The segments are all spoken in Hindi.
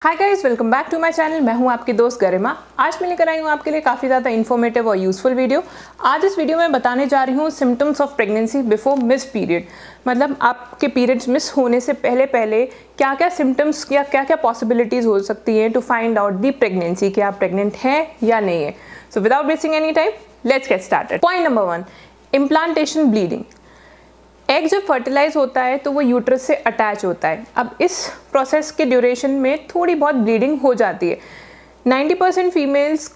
Hi guys, welcome back to my channel. मैं हूं आपकी दोस्त गरिमा। आज मैं लेकर आई हूं आपके लिए काफ़ी ज़्यादा इन्फॉर्मेटिव और यूज़फुल वीडियो। आज इस वीडियो में बताने जा रही हूं symptoms of pregnancy before miss period. मतलब आपके पीरियड्स मिस होने से पहले क्या क्या सिम्टम्स या क्या क्या पॉसिबिलिटीज़ हो सकती हैं to find out the pregnancy, कि आप प्रेग्नेंट हैं या नहीं है। So without wasting any time, let's get started. Point number 1, implantation bleeding. Egg जब फर्टिलाइज होता है तो वो यूट्रस से अटैच होता है। अब इस प्रोसेस के ड्यूरेशन में थोड़ी बहुत ब्लीडिंग हो जाती है। 90% फीमेल्स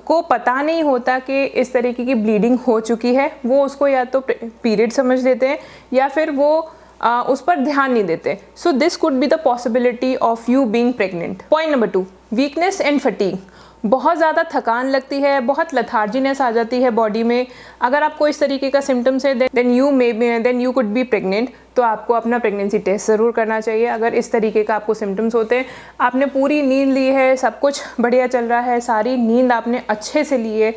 को पता नहीं होता कि इस तरीके की ब्लीडिंग हो चुकी है। वो उसको या तो पीरियड समझ लेते हैं या फिर वो उस पर ध्यान नहीं देते। सो this could be the possibility of you being pregnant. Point number 2, weakness and fatigue. बहुत ज़्यादा थकान लगती है, बहुत लथार्जीनेस आ जाती है बॉडी में। अगर आपको इस तरीके का सिम्टम्स है then you could be pregnant. तो आपको अपना प्रेगनेंसी टेस्ट ज़रूर करना चाहिए। अगर इस तरीके का आपको सिम्टम्स होते हैं, आपने पूरी नींद ली है, सब कुछ बढ़िया चल रहा है, सारी नींद आपने अच्छे से ली है,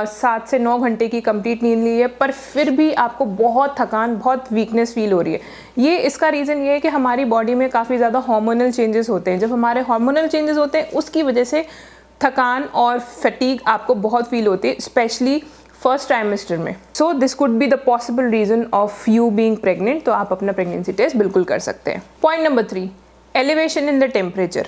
7 से 9 घंटे की कंप्लीट नींद ली है, पर फिर भी आपको बहुत थकान, बहुत वीकनेस फील हो रही है। ये इसका रीज़न ये है कि हमारी बॉडी में काफ़ी ज़्यादा हार्मोनल चेंजेस होते हैं। जब हमारे हार्मोनल चेंजेस होते हैं, उसकी वजह से थकान और फटीग आपको बहुत फील होती है, स्पेशली फर्स्ट ट्राइमेस्टर में। So this could be the possible reason of you being pregnant. तो आप अपना प्रेगनेंसी टेस्ट बिल्कुल कर सकते हैं। Point number 3, elevation in the temperature,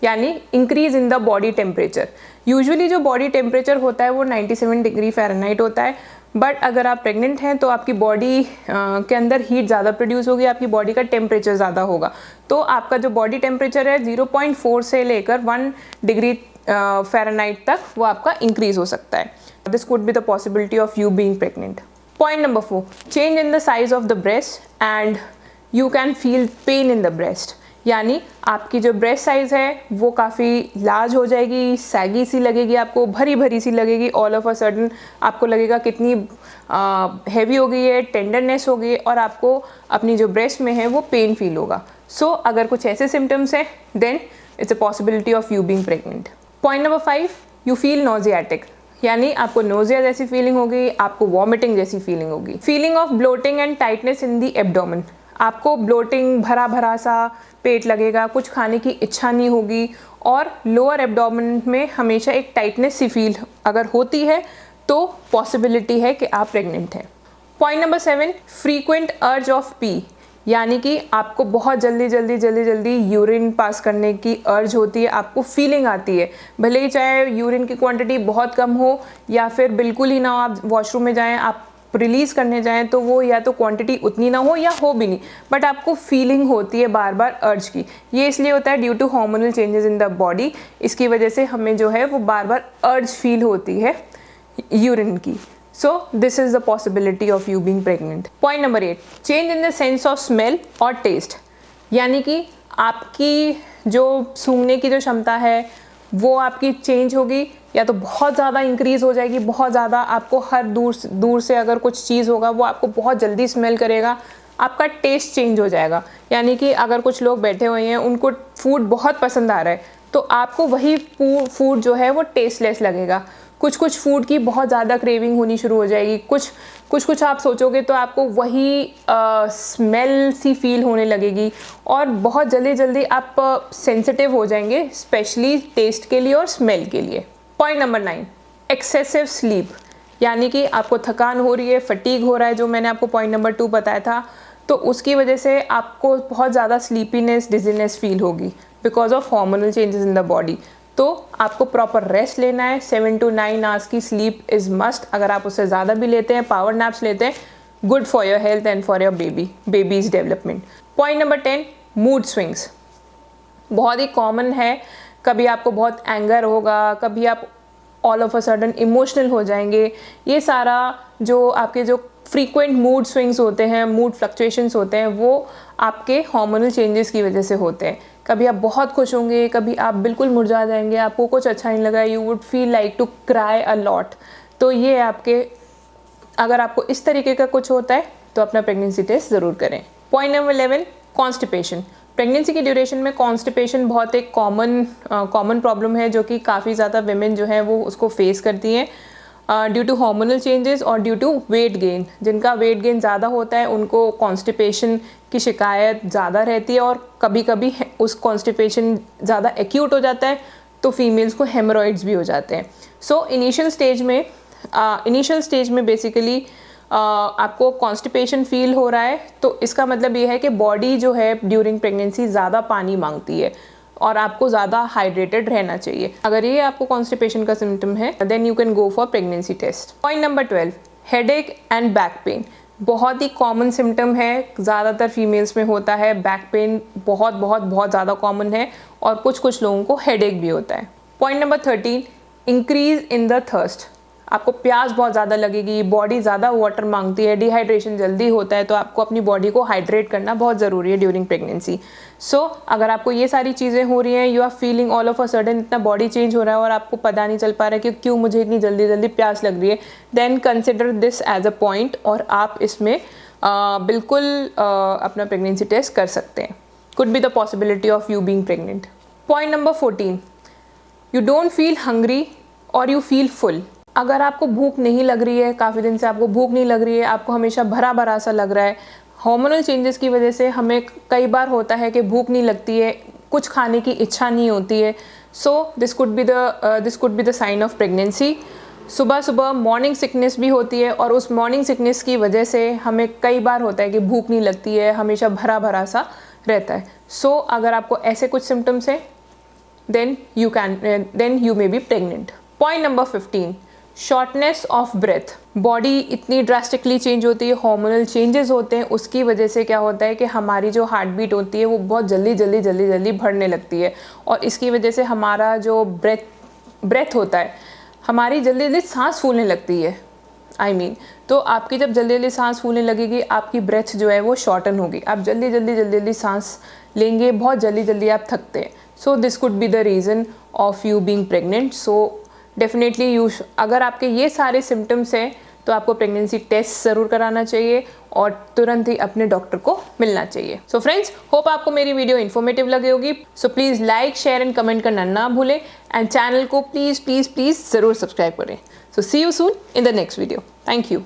यानी increase in the body temperature. Usually जो बॉडी टेम्परेचर होता है वो 97 डिग्री फ़ारेनहाइट होता है, बट अगर आप प्रेग्नेंट हैं तो आपकी बॉडी के अंदर हीट ज़्यादा प्रोड्यूस होगी, आपकी बॉडी का टेम्परेचर ज़्यादा होगा। तो आपका जो बॉडी टेम्परेचर है 0.4 से लेकर 1 डिग्री फ़ारेनहाइट तक वो आपका इंक्रीज हो सकता है। This could be the possibility of you being pregnant. Point number 4, change in the size of the breast and you can feel pain in the breast. यानी आपकी जो ब्रेस्ट साइज़ है वो काफ़ी लार्ज हो जाएगी, सैगी सी लगेगी, आपको भरी भरी सी लगेगी। ऑल ऑफ अ सडन आपको लगेगा कितनी हैवी हो गई है, टेंडरनेस हो गई है, और आपको अपनी जो ब्रेस्ट में है वो पेन फील होगा। सो अगर कुछ ऐसे सिम्टम्स हैं, then it's a possibility of you being pregnant. Point number 5, you feel nauseatic, यानी आपको नोजिया जैसी फीलिंग होगी, आपको वॉमिटिंग जैसी फीलिंग होगी। Feeling of bloating and tightness in the abdomen, आपको ब्लोटिंग, भरा भरा सा पेट लगेगा, कुछ खाने की इच्छा नहीं होगी, और लोअर एब्डोमेन में हमेशा एक टाइटनेस सी फील अगर होती है तो पॉसिबिलिटी है कि आप प्रेग्नेंट हैं। पॉइंट नंबर 7, फ्रीक्वेंट अर्ज ऑफ पी, यानी कि आपको बहुत जल्दी यूरिन पास करने की अर्ज होती है, आपको फीलिंग आती है। भले ही चाहे यूरिन की क्वांटिटी बहुत कम हो या फिर बिल्कुल ही ना हो, आप वॉशरूम में जाएं, आप रिलीज़ करने जाएं, तो वो या तो क्वांटिटी उतनी ना हो या हो भी नहीं, बट आपको फीलिंग होती है बार बार अर्ज की। ये इसलिए होता है due to hormonal changes in the body. इसकी वजह से हमें जो है वो बार बार अर्ज फील होती है यूरिन की। So this is the possibility of you being pregnant. Point number 8, change in the sense of smell और taste, यानी कि आपकी जो सूंघने की जो क्षमता है वो आपकी चेंज होगी, या तो बहुत ज़्यादा इंक्रीज़ हो जाएगी, बहुत ज़्यादा आपको हर दूर से अगर कुछ चीज़ होगा वो आपको बहुत जल्दी स्मेल करेगा। आपका टेस्ट चेंज हो जाएगा, यानी कि अगर कुछ लोग बैठे हुए हैं, उनको फूड बहुत पसंद आ रहा है, तो आपको वही फूड जो है वो टेस्टलेस लगेगा। कुछ फूड की बहुत ज़्यादा क्रेविंग होनी शुरू हो जाएगी। कुछ आप सोचोगे तो आपको वही स्मेल सी फील होने लगेगी, और बहुत जल्दी आप सेंसिटिव हो जाएंगे, स्पेशली टेस्ट के लिए और स्मेल के लिए। पॉइंट नंबर 9, एक्सेसिव स्लीप, यानी कि आपको थकान हो रही है, फटीग हो रहा है, जो मैंने आपको पॉइंट नंबर 2 बताया था, तो उसकी वजह से आपको बहुत ज़्यादा स्लीपीनेस, डिजीनेस फील होगी because of hormonal changes in the body. तो आपको प्रॉपर रेस्ट लेना है। 7 to 9 आवर्स की स्लीप इज़ मस्ट। अगर आप उससे ज़्यादा भी लेते हैं, पावर नैप्स लेते हैं, good for your health and for your babies development. Point number 10, mood swings, बहुत ही कॉमन है। कभी आपको बहुत एंगर होगा, कभी आप all of a sudden emotional हो जाएंगे। ये सारा जो आपके जो फ्रीक्वेंट मूड स्विंग्स होते हैं, मूड फ्लक्चुएशंस होते हैं, वो आपके हार्मोनल चेंजेस की वजह से होते हैं। कभी आप बहुत खुश होंगे, कभी आप बिल्कुल मुरझा जाएंगे, आपको कुछ अच्छा नहीं लगा, you would feel like to cry a lot. तो ये आपके, अगर आपको इस तरीके का कुछ होता है तो अपना प्रेगनेंसी टेस्ट ज़रूर करें। Point number 11, constipation. प्रेगनेंसी की ड्यूरेशन में कॉन्स्टिपेशन बहुत एक कॉमन प्रॉब्लम है, जो कि काफ़ी ज़्यादा विमेन जो है वो उसको फेस करती हैं। ड्यू टू हार्मोनल चेंजेस और ड्यू टू वेट गेन। जिनका वेट गेन ज़्यादा होता है उनको कॉन्स्टिपेशन की शिकायत ज़्यादा रहती है, और कभी कभी उस कॉन्स्टिपेशन ज़्यादा एक्यूट हो जाता है तो फीमेल्स को हेमरॉइड्स भी हो जाते हैं। सो इनिशियल स्टेज में बेसिकली आपको कॉन्स्टिपेशन फील हो रहा है, तो इसका मतलब ये है कि बॉडी जो है ड्यूरिंग प्रेगनेंसी ज़्यादा पानी मांगती है और आपको ज़्यादा हाइड्रेटेड रहना चाहिए। अगर ये आपको कॉन्स्टिपेशन का सिम्टम है then you can go for pregnancy test. Point number 12, headache and back pain. बहुत ही कॉमन सिम्टम है, ज़्यादातर फीमेल्स में होता है। बैक पेन बहुत बहुत बहुत ज़्यादा कॉमन है, और कुछ लोगों को हेडेक भी होता है। Point number 13, increase in the thirst. आपको प्यास बहुत ज़्यादा लगेगी, बॉडी ज़्यादा वाटर मांगती है, डिहाइड्रेशन जल्दी होता है, तो आपको अपनी बॉडी को हाइड्रेट करना बहुत ज़रूरी है ड्यूरिंग प्रेगनेंसी। सो अगर आपको ये सारी चीज़ें हो रही हैं, you are feeling all of a sudden इतना बॉडी चेंज हो रहा है और आपको पता नहीं चल पा रहा है कि क्यों मुझे इतनी जल्दी जल्दी प्यास लग रही है, then consider this as a point, और आप इसमें बिल्कुल अपना प्रेगनेंसी टेस्ट कर सकते हैं। Could be the possibility of you being pregnant. Point number 14, you don't feel hungry और यू फील फुल। अगर आपको भूख नहीं लग रही है, काफ़ी दिन से आपको भूख नहीं लग रही है, आपको हमेशा भरा भरा सा लग रहा है, हार्मोनल चेंजेस की वजह से हमें कई बार होता है कि भूख नहीं लगती है, कुछ खाने की इच्छा नहीं होती है, so this could be the sign of pregnancy. सुबह सुबह मॉर्निंग सिकनेस भी होती है, और उस मॉर्निंग सिकनेस की वजह से हमें कई बार होता है कि भूख नहीं लगती है, हमेशा भरा भरा सा रहता है। सो अगर आपको ऐसे कुछ सिम्टम्स हैं then you may be pregnant. Point number 15, shortness of breath. Body इतनी ड्रास्टिकली चेंज होती है, हार्मोनल चेंजेस होते हैं, उसकी वजह से क्या होता है कि हमारी जो हार्ट बीट होती है वो बहुत जल्दी बढ़ने लगती है, और इसकी वजह से हमारा जो ब्रेथ होता है, हमारी जल्दी सांस फूलने लगती है। तो आपकी जब जल्दी सांस फूलने लगेगी, आपकी ब्रेथ जो है वो शॉर्टन होगी, आप जल्दी सांस लेंगे, बहुत जल्दी आप थकते हैं। सो this could be the reason of you being pregnant. So definitely अगर आपके ये सारे सिम्टम्स हैं तो आपको प्रेगनेंसी टेस्ट ज़रूर कराना चाहिए और तुरंत ही अपने डॉक्टर को मिलना चाहिए। सो फ्रेंड्स, होप आपको मेरी वीडियो इन्फॉर्मेटिव लगी होगी। So please like, share and comment करना ना भूलें, एंड चैनल को प्लीज़ ज़रूर सब्सक्राइब करें। So see you soon in the next video. Thank you.